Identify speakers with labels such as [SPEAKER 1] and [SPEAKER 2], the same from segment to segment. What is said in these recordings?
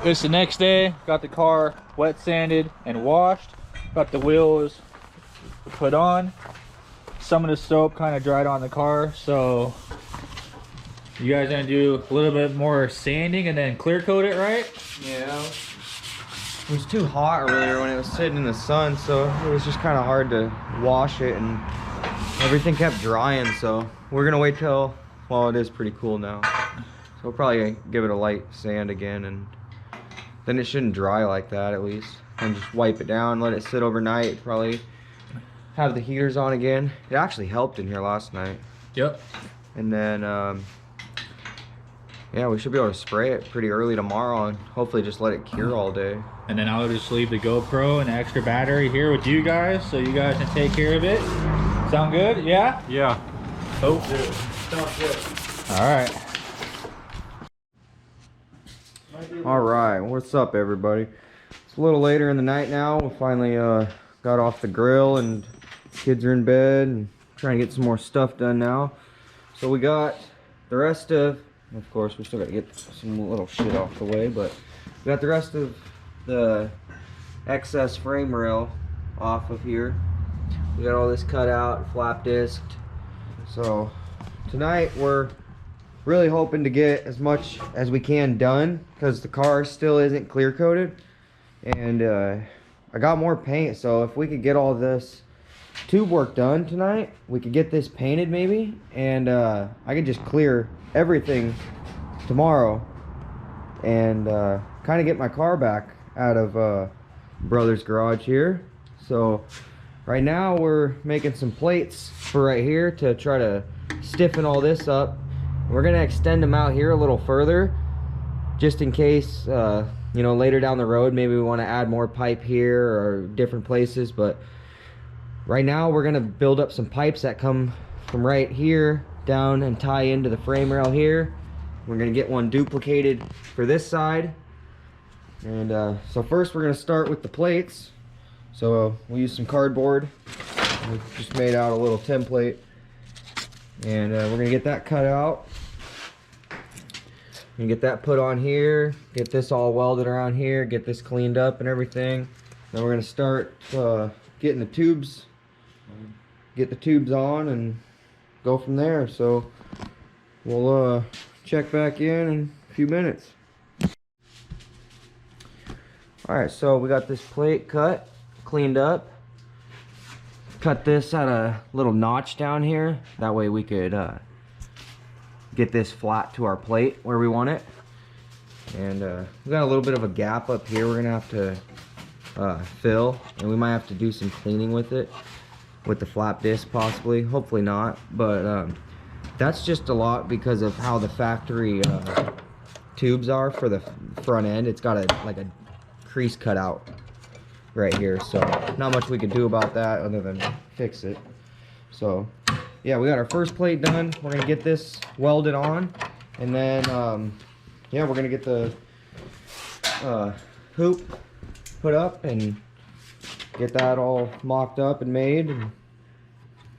[SPEAKER 1] It's the next day. Got the car wet sanded and washed. Got the wheels put on. Some of the soap kind of dried on the car, so you guys gonna do a little bit more sanding and then clear coat it, right?
[SPEAKER 2] Yeah. It was too hot earlier when it was sitting in the sun, so it was just kind of hard to wash it, and everything kept drying. So we're gonna wait till, well, it is pretty cool now, so we'll probably give it a light sand again, and then it shouldn't dry like that at least. And just wipe it down, let it sit overnight, probably have the heaters on again. It actually helped in here last night.
[SPEAKER 1] Yep.
[SPEAKER 2] And then yeah, we should be able to spray it pretty early tomorrow and hopefully just let it cure all day.
[SPEAKER 1] And then I'll just leave the GoPro and the extra battery here with you guys, so you guys can take care of it. Sound good? Yeah?
[SPEAKER 3] Yeah.
[SPEAKER 1] Oh.
[SPEAKER 2] Sounds good.
[SPEAKER 1] All right.
[SPEAKER 2] All right, what's up, everybody? It's a little later in the night now. We finally got off the grill and kids are in bed and trying to get some more stuff done now. So we got the rest of course, we still got to get some little shit off the way, but we got the rest of the excess frame rail off of here. We got all this cut out, flap disked. So tonight we're really hoping to get as much as we can done because the car still isn't clear coated, and I got more paint, so if we could get all this tube work done tonight, we could get this painted maybe, and I could just clear everything tomorrow and kind of get my car back out of brother's garage here. So right now we're making some plates for right here to try to stiffen all this up. We're gonna extend them out here a little further just in case you know, later down the road maybe we want to add more pipe here or different places, but right now we're gonna build up some pipes that come from right here down and tie into the frame rail here. We're gonna get one duplicated for this side, and so first we're gonna start with the plates. So we'll use some cardboard. We just made out a little template, and we're gonna get that cut out and get that put on here, get this all welded around here, get this cleaned up and everything. Then we're gonna start getting the tubes, get the tubes on and go from there. So we'll check back in a few minutes. Alright, so we got this plate cut, cleaned up. Cut this at a little notch down here, that way we could get this flat to our plate where we want it. And we got a little bit of a gap up here we're gonna have to fill, and we might have to do some cleaning with it, with the flap disc possibly, hopefully not, but that's just a lot because of how the factory tubes are for the front end. It's got like a crease cut out right here, so not much we can do about that other than fix it. So yeah, we got our first plate done. We're gonna get this welded on, and then yeah, we're gonna get the hoop put up and get that all mocked up and made, and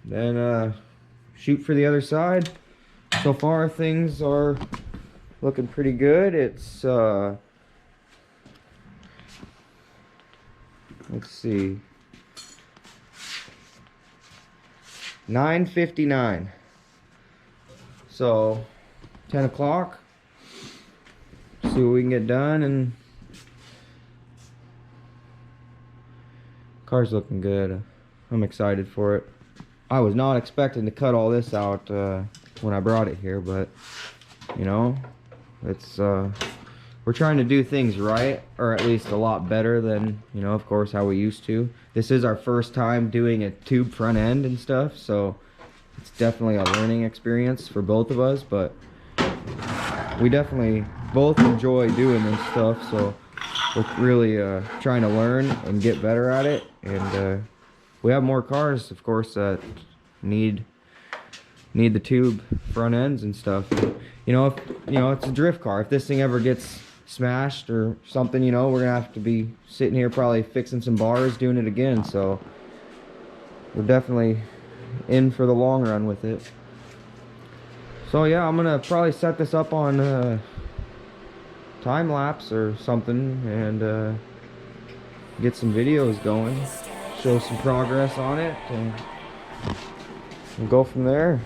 [SPEAKER 2] then shoot for the other side. So far things are looking pretty good. It's let's see, 9:59. So 10 o'clock. See what we can get done, and car's looking good. I'm excited for it. I was not expecting to cut all this out when I brought it here, but you know, it's we're trying to do things right, or at least a lot better than, you know, of course, how we used to. This is our first time doing a tube front end and stuff, so it's definitely a learning experience for both of us, but we definitely both enjoy doing this stuff, so we're really trying to learn and get better at it. And we have more cars, of course, that need the tube front ends and stuff. You know, if you know, it's a drift car. If this thing ever gets smashed or something, you know, we're gonna have to be sitting here probably fixing some bars, doing it again. So we're definitely in for the long run with it. So yeah, I'm gonna probably set this up on time lapse or something and get some videos going, show some progress on it, and we'll go from there.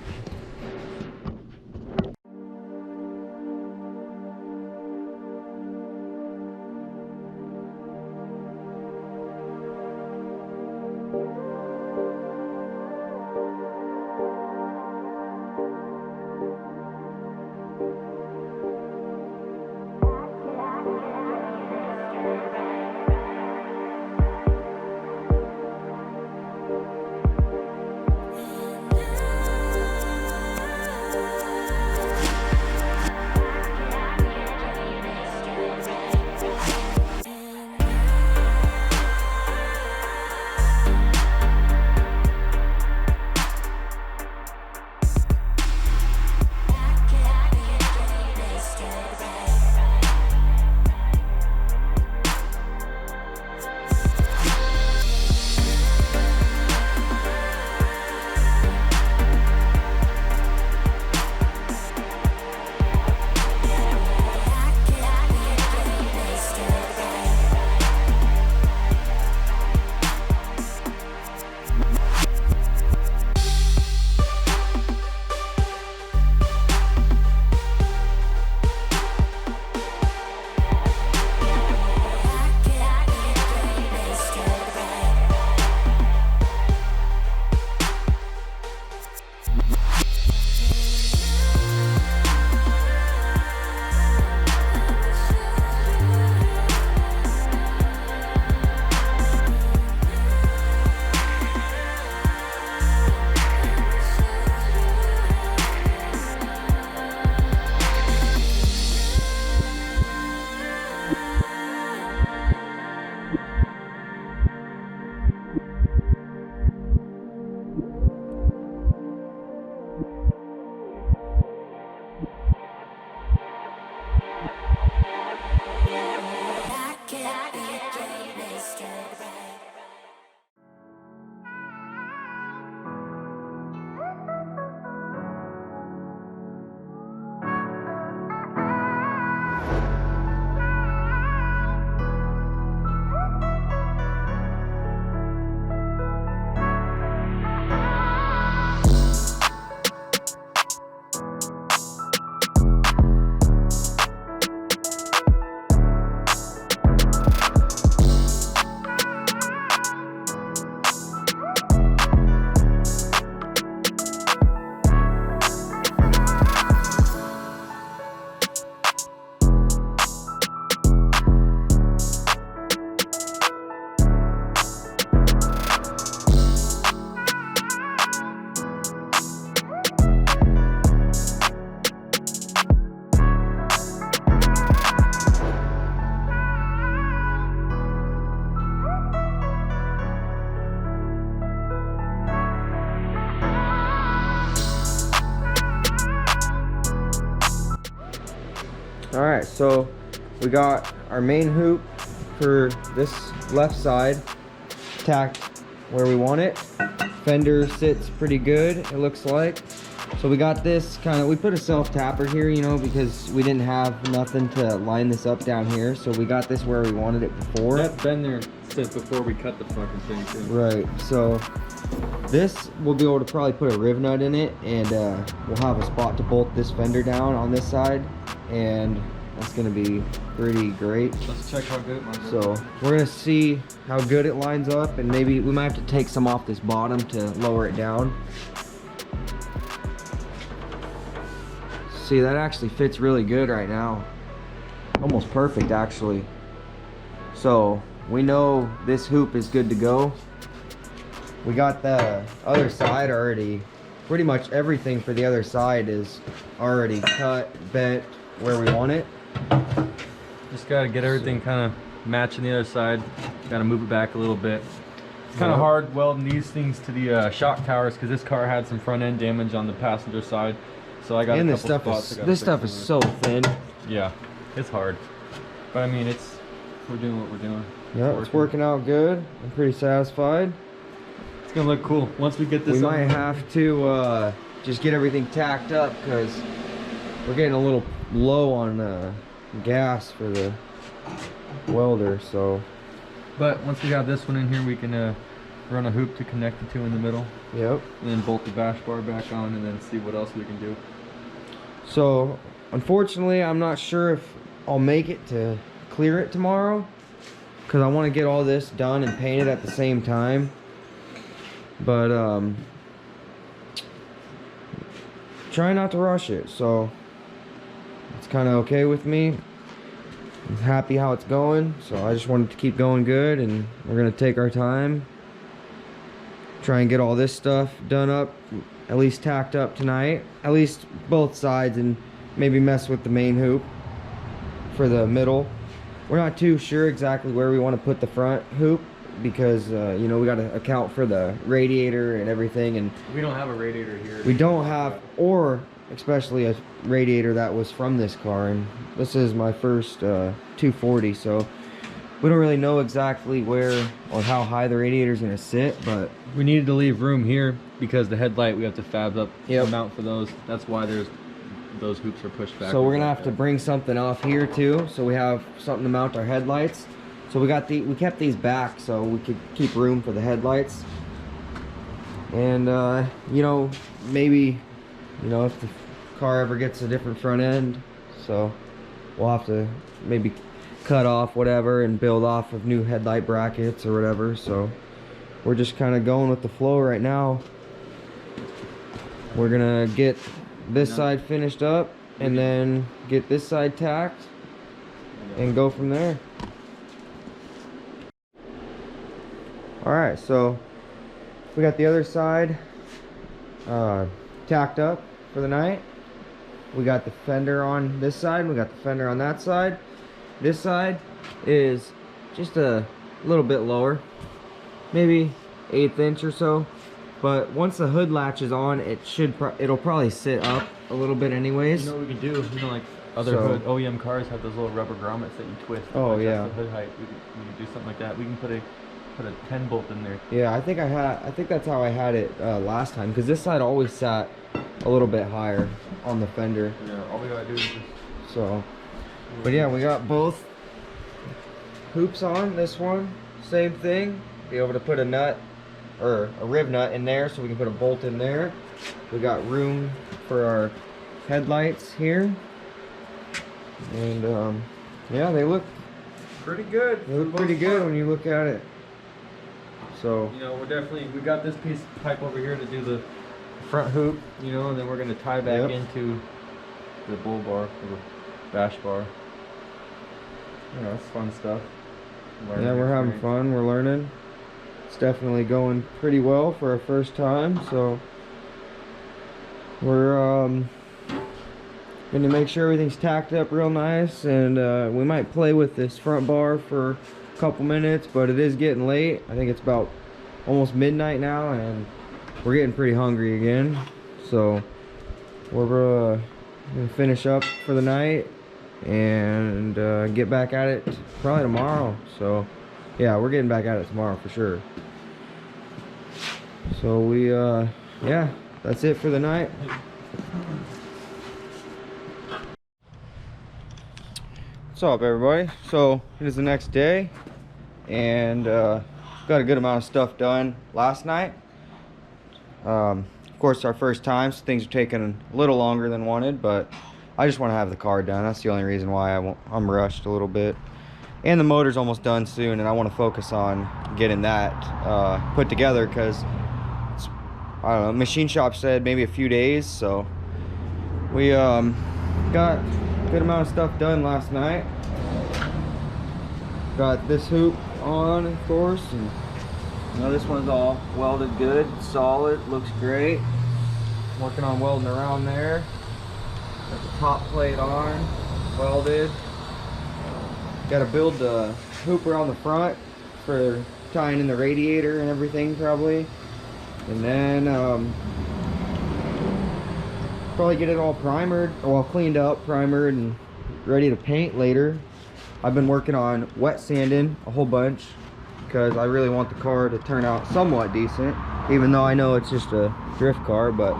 [SPEAKER 2] Alright, so we got our main hoop for this left side tacked where we want it. Fender sits pretty good, it looks like. So we got this we put a self-tapper here, you know, because we didn't have nothing to line this up down here. So we got this where we wanted it before.
[SPEAKER 3] That's been there since before we cut the fucking thing too.
[SPEAKER 2] Right, so this, we'll be able to probably put a riv nut in it, and we'll have a spot to bolt this fender down on this side, and that's gonna be pretty great.
[SPEAKER 3] Let's check how good it might
[SPEAKER 2] So we're gonna see how good it lines up, and maybe we might have to take some off this bottom to lower it down. See, that actually fits really good right now. Almost perfect, actually. So we know this hoop is good to go. We got the other side already. Pretty much everything for the other side is already cut, bent where we want it.
[SPEAKER 3] Just gotta get everything kind of matching the other side. Gotta move it back a little bit. It's kind of hard welding these things to the shock towers because this car had some front end damage on the passenger side. So I got
[SPEAKER 2] and
[SPEAKER 3] a couple spots.
[SPEAKER 2] This stuff is so thin.
[SPEAKER 3] Yeah, it's hard. But I mean, we're doing what we're doing.
[SPEAKER 2] Yeah, it's working out good. I'm pretty satisfied.
[SPEAKER 3] It's gonna look cool once we get this.
[SPEAKER 2] We might have to just get everything tacked up because we're getting a little low on gas for the welder. So
[SPEAKER 3] But once we have this one in here, we can run a hoop to connect the two in the middle.
[SPEAKER 2] yep.
[SPEAKER 3] And then bolt the bash bar back on, and then see what else we can do.
[SPEAKER 2] So unfortunately, I'm not sure if I'll make it to clear it tomorrow, because I want to get all this done and painted at the same time. But try not to rush it, so it's kind of okay with me. I'm happy how it's going, so I just wanted to keep going good, and we're gonna take our time, try and get all this stuff done up, at least tacked up tonight, at least both sides, and maybe mess with the main hoop for the middle. We're not too sure exactly where we want to put the front hoop, because you know, we got to account for the radiator and everything, and
[SPEAKER 3] We don't have a radiator here.
[SPEAKER 2] we don't have, or especially a radiator that was from this car, and this is my first 240, so we don't really know exactly where or how high the radiator is going to sit, but
[SPEAKER 3] We needed to leave room here because the headlight, we have to fab up
[SPEAKER 2] Yep.
[SPEAKER 3] a mount for those. That's why those hoops are pushed back.
[SPEAKER 2] so we're gonna have to bring something off here too, so we have something to mount our headlights. So we kept these back so we could keep room for the headlights. And you know, maybe, you know, if the car ever gets a different front end, so we'll have to maybe cut off whatever and build off of new headlight brackets or whatever. So we're just kind of going with the flow right now. We're gonna get this side finished up and then get this side tacked and go from there. All right, so we got the other side tacked up for the night. We got the fender on this side, we got the fender on that side. This side is just a little bit lower, maybe 1/8 inch or so. But once the hood latch is on, it'll probably sit up a little bit anyways.
[SPEAKER 3] You know what we can do? You know, like other
[SPEAKER 2] So-
[SPEAKER 3] hood OEM cars have those little rubber grommets that you twist. to
[SPEAKER 2] Oh,
[SPEAKER 3] adjust
[SPEAKER 2] yeah.
[SPEAKER 3] The hood height. We can do something like that. We can put a 10 bolt in there.
[SPEAKER 2] Yeah, I think that's how I had it last time, because this side always sat a little bit higher on the fender.
[SPEAKER 3] Yeah. All we gotta do is just.
[SPEAKER 2] So, but yeah, we got both hoops on. This one, same thing. Be able to put a nut or a rib nut in there, so we can put a bolt in there. We got room for our headlights here, and yeah, they look
[SPEAKER 3] Pretty good.
[SPEAKER 2] they look pretty good when you look at it. So
[SPEAKER 3] You know, we got this piece of pipe over here to do the front hoop, you know, and then we're gonna tie back
[SPEAKER 2] Yep.
[SPEAKER 3] into the bull bar or the bash bar. You know, it's fun stuff. Learning
[SPEAKER 2] yeah, we're having
[SPEAKER 3] experience.
[SPEAKER 2] fun. We're learning. It's definitely going pretty well for our first time. So we're gonna make sure everything's tacked up real nice, and we might play with this front bar for a couple minutes, but it is getting late. I think it's about almost midnight now, and we're getting pretty hungry again. So we're gonna finish up for the night and get back at it probably tomorrow. So yeah, we're getting back at it tomorrow for sure. So we yeah, that's it for the night. What's up, everybody? So it is the next day, and got a good amount of stuff done last night. Of course, it's our first time, so things are taking a little longer than wanted, but I just want to have the car done. That's the only reason why I'm rushed a little bit. And the motor's almost done soon, and I want to focus on getting that put together, because I don't know, machine shop said maybe a few days. So we got a good amount of stuff done last night. Got this hoop on, of course, and you know, this one's all welded good, solid, looks great. Working on welding around there. Got the top plate on, welded. Got to build the hoop around the front for tying in the radiator and everything, probably. And then probably get it all primered, well, cleaned up, primered, and ready to paint later. I've been working on wet sanding a whole bunch, because I really want the car to turn out somewhat decent, even though I know it's just a drift car, but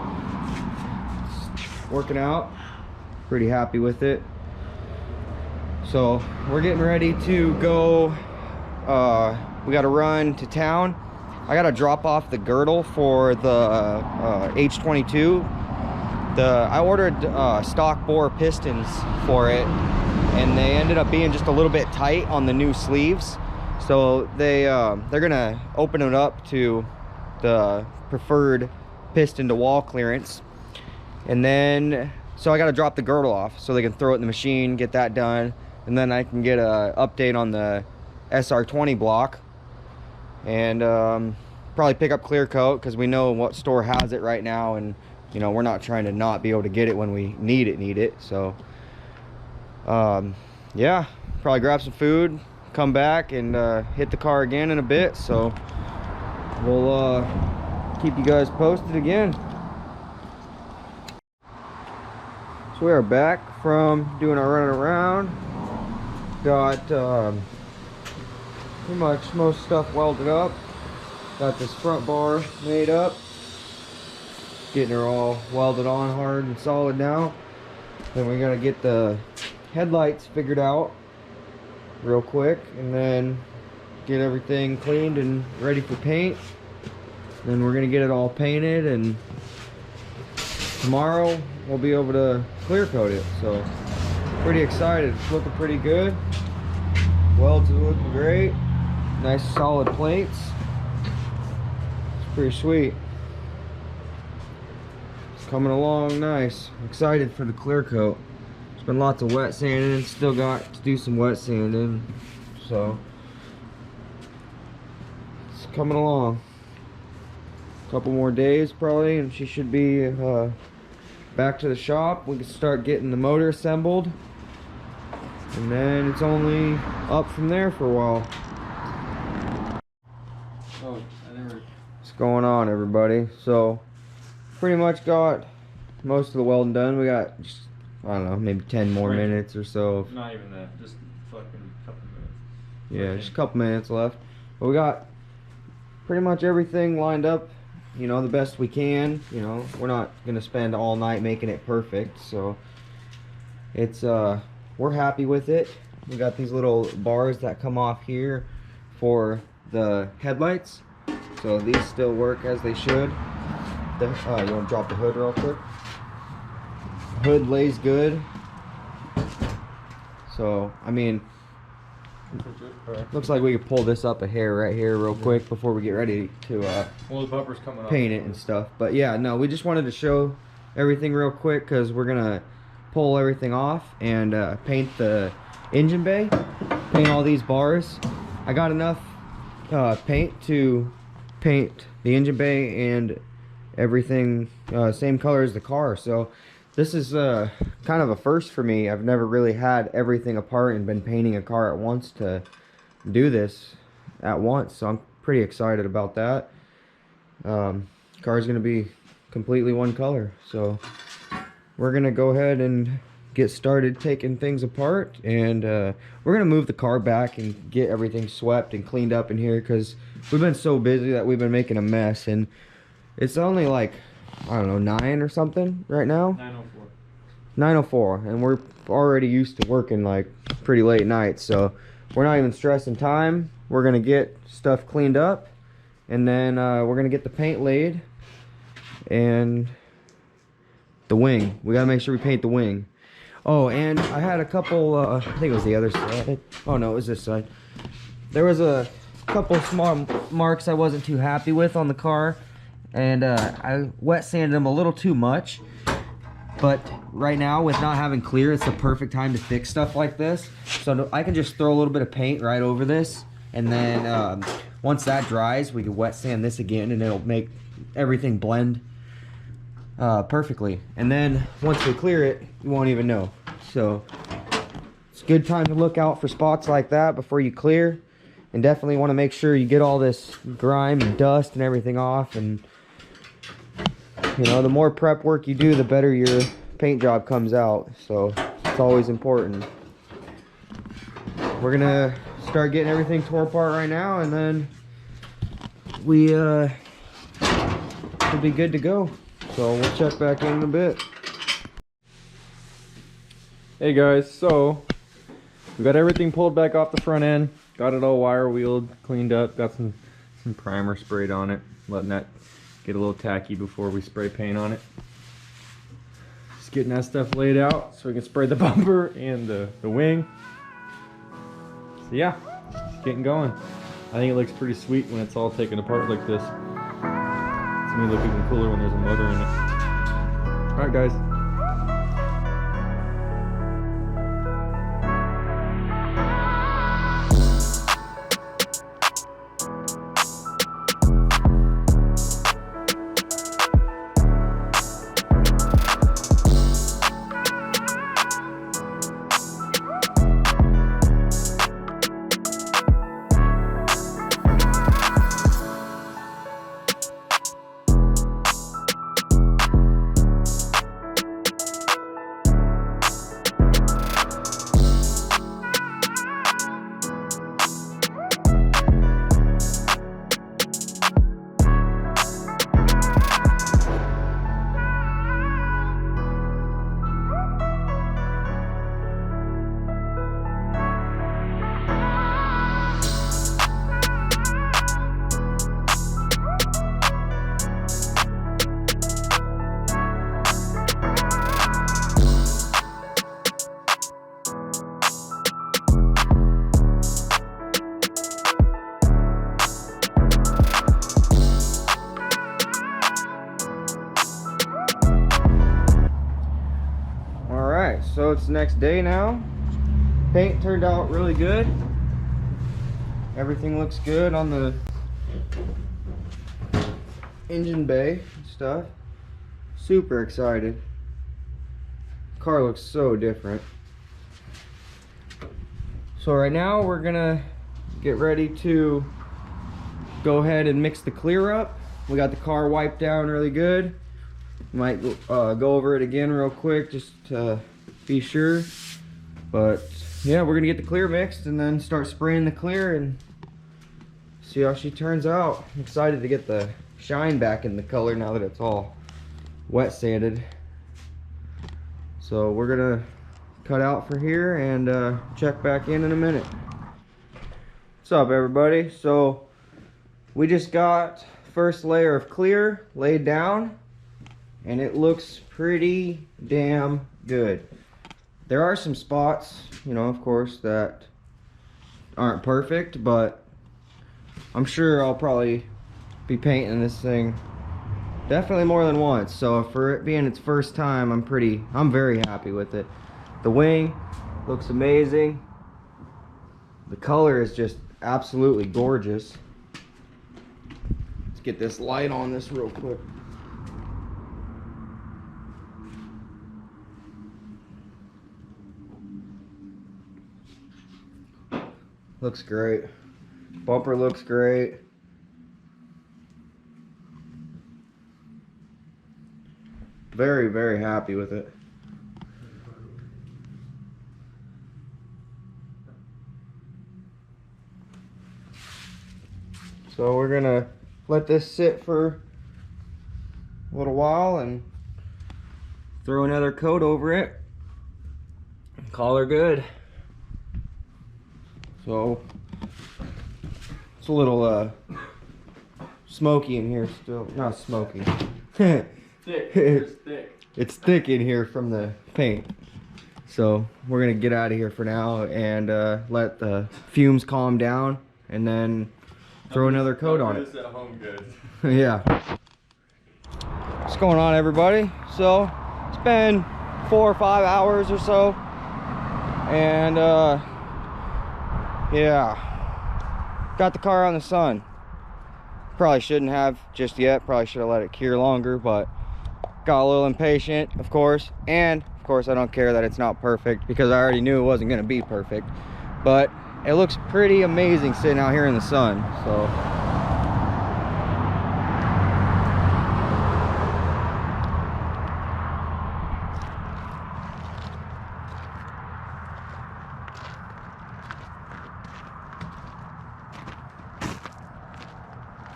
[SPEAKER 2] it's working out. Pretty happy with it. So we're getting ready to go. We got to run to town. I got to drop off the girdle for the H22. I ordered stock bore pistons for it, and they ended up being just a little bit tight on the new sleeves. So they're gonna open it up to the preferred piston to wall clearance, and then so I got to drop the girdle off so they can throw it in the machine, get that done, and then I can get a update on the SR20 block, and probably pick up clear coat because we know what store has it right now, and you know, we're not trying to not be able to get it when we need it. So yeah, probably grab some food, come back, and hit the car again in a bit. So we'll keep you guys posted again. So we are back from doing our running around. Got pretty much most stuff welded up. Got this front bar made up. Getting her all welded on hard and solid now. Then we gotta get the headlights figured out real quick, and then get everything cleaned and ready for paint. Then we're gonna get it all painted, and tomorrow we'll be able to clear coat it. So pretty excited. It's looking pretty good. Welds are looking great. Nice solid plates. It's pretty sweet. It's coming along nice. Excited for the clear coat. There's been lots of wet sanding. Still got to do some wet sanding. So it's coming along. A couple more days probably, and she should be back to the shop. We can start getting the motor assembled, and then it's only up from there for a while. What's going on, everybody? So pretty much got most of the welding done. We got just, I don't know, maybe 10 more minutes or so.
[SPEAKER 3] Not even that, just fucking couple minutes.
[SPEAKER 2] Yeah, just a couple minutes left. But we got pretty much everything lined up, you know, the best we can. You know, we're not gonna spend all night making it perfect, so it's we're happy with it. We got these little bars that come off here for the headlights, so these still work as they should. You want to drop the hood real quick? Hood lays good, so I mean, looks like we could pull this up a hair right here real quick before we get ready to
[SPEAKER 3] well, the bumper's coming
[SPEAKER 2] paint it and stuff. But yeah, no, we just wanted to show everything real quick because we're gonna pull everything off and paint the engine bay, paint all these bars. I got enough paint to paint the engine bay and everything same color as the car. So this is kind of a first for me. I've never really had everything apart and been painting a car at once to do this at once, so I'm pretty excited about that. Car's gonna be completely one color, so we're gonna go ahead and get started taking things apart, and we're gonna move the car back and get everything swept and cleaned up in here because we've been so busy that we've been making a mess. And it's only like, I don't know, 9 or something right now.
[SPEAKER 3] 9:04.
[SPEAKER 2] 9:04, and we're already used to working like pretty late nights, so we're not even stressing time. We're gonna get stuff cleaned up, and then we're gonna get the paint laid and the wing. We gotta make sure we paint the wing. Oh, and I had a couple, I think it was the other side. Oh no, it was this side. There was a couple small marks I wasn't too happy with on the car, and I wet sanded them a little too much. But right now, with not having clear, it's the perfect time to fix stuff like this. So I can just throw a little bit of paint right over this, and then once that dries, we can wet sand this again, and it'll make everything blend perfectly. And then once we clear it, you won't even know. So it's a good time to look out for spots like that before you clear, and definitely want to make sure you get all this grime and dust and everything off. And you know, the more prep work you do, the better your paint job comes out, so it's always important. We're gonna start getting everything tore apart right now, and then we should be good to go. So we'll check back in a bit.
[SPEAKER 3] Hey guys, so We got everything pulled back off the front end. Got it all wire wheeled, cleaned up. Got some primer sprayed on it. Letting that get a little tacky before we spray paint on it. Just getting that stuff laid out so we can spray the bumper and the wing. So yeah, just getting going. I think it looks pretty sweet when it's all taken apart like this. It's gonna look even cooler when there's a motor in it. Alright guys.
[SPEAKER 2] So it's the next day now. Paint turned out really good. Everything looks good on the engine bay and stuff. Super excited. Car looks so different. So right now we're gonna get ready to go ahead and mix the clear up. We got the car wiped down really good. Might go over it again real quick just to be sure. But yeah, we're gonna get the clear mixed and then start spraying the clear and see how she turns out. I'm excited to get the shine back in the color now that it's all wet sanded. So we're gonna cut out for here and check back in a minute. What's up everybody? So we just got first layer of clear laid down and it looks pretty damn good. There are some spots, you know, of course, that aren't perfect, but I'm sure I'll probably be painting this thing definitely more than once. So for it being its first time, I'm very happy with it. The wing looks amazing. The color is just absolutely gorgeous. Let's get this light on this real quick. Looks great. Bumper looks great. Very, very happy with it. So we're gonna let this sit for a little while and throw another coat over it. Call her good. So it's a little smoky in here still. Not smoky.
[SPEAKER 3] Thick. It's thick.
[SPEAKER 2] It's thick in here from the paint. So we're gonna get out of here for now and let the fumes calm down and then throw another coat on it.
[SPEAKER 3] At home good.
[SPEAKER 2] Yeah. What's going on everybody? So it's been 4 or 5 hours or so and yeah, got the car on the sun. Probably shouldn't have just yet. Probably should have let it cure longer, but got a little impatient, of course. And of course, I don't care that it's not perfect because I already knew it wasn't going to be perfect. But it looks pretty amazing sitting out here in the sun. So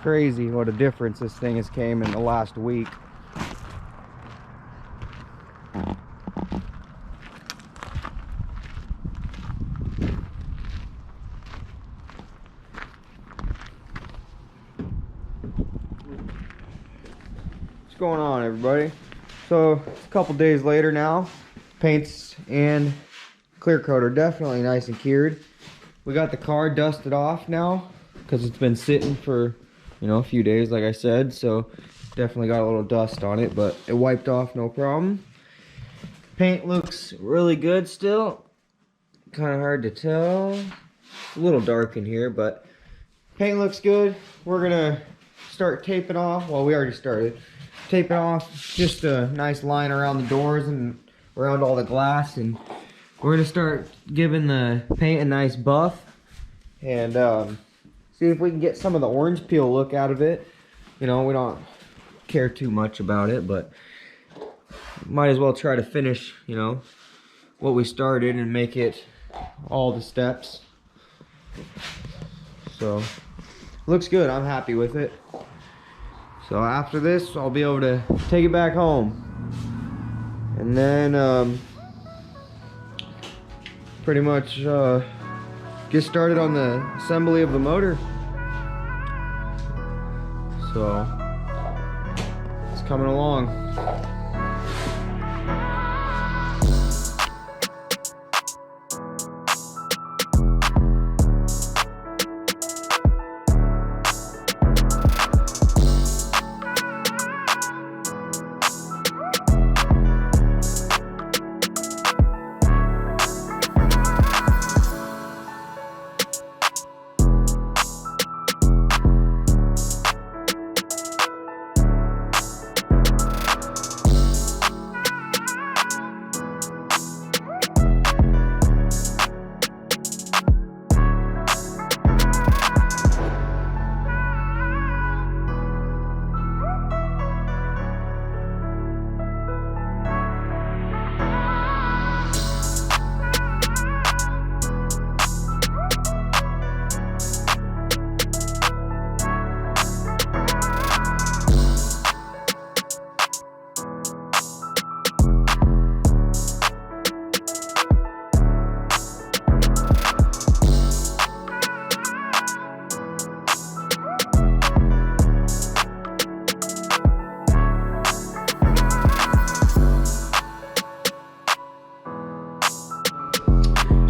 [SPEAKER 2] crazy what a difference this thing has came in the last week. What's going on, everybody? So it's a couple days later now. Paints and clear coat are definitely nice and cured. We got the car dusted off now because it's been sitting for, you know, a few days, like I said. So definitely got a little dust on it, but it wiped off no problem. Paint looks really good still. Kind of hard to tell. A little dark in here, but paint looks good. We're gonna start taping off. Well, we already started taping off just a nice line around the doors and around all the glass, and we're gonna start giving the paint a nice buff and see if we can get some of the orange peel look out of it. You know, we don't care too much about it, but might as well try to finish, you know, what we started and make it all the steps. So looks good. I'm happy with it. So after this, I'll be able to take it back home and then pretty much get started on the assembly of the motor. So it's coming along.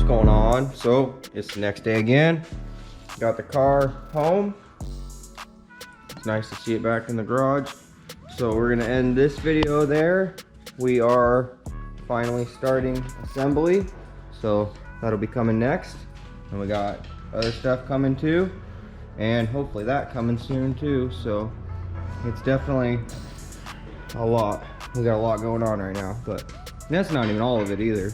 [SPEAKER 2] Going on. So it's the next day again. Got the car home. It's nice to see it back in the garage. So we're gonna end this video there. We are finally starting assembly, so that'll be coming next, and we got other stuff coming too, and hopefully that coming soon too. So it's definitely a lot. We got a lot going on right now, but that's not even all of it either.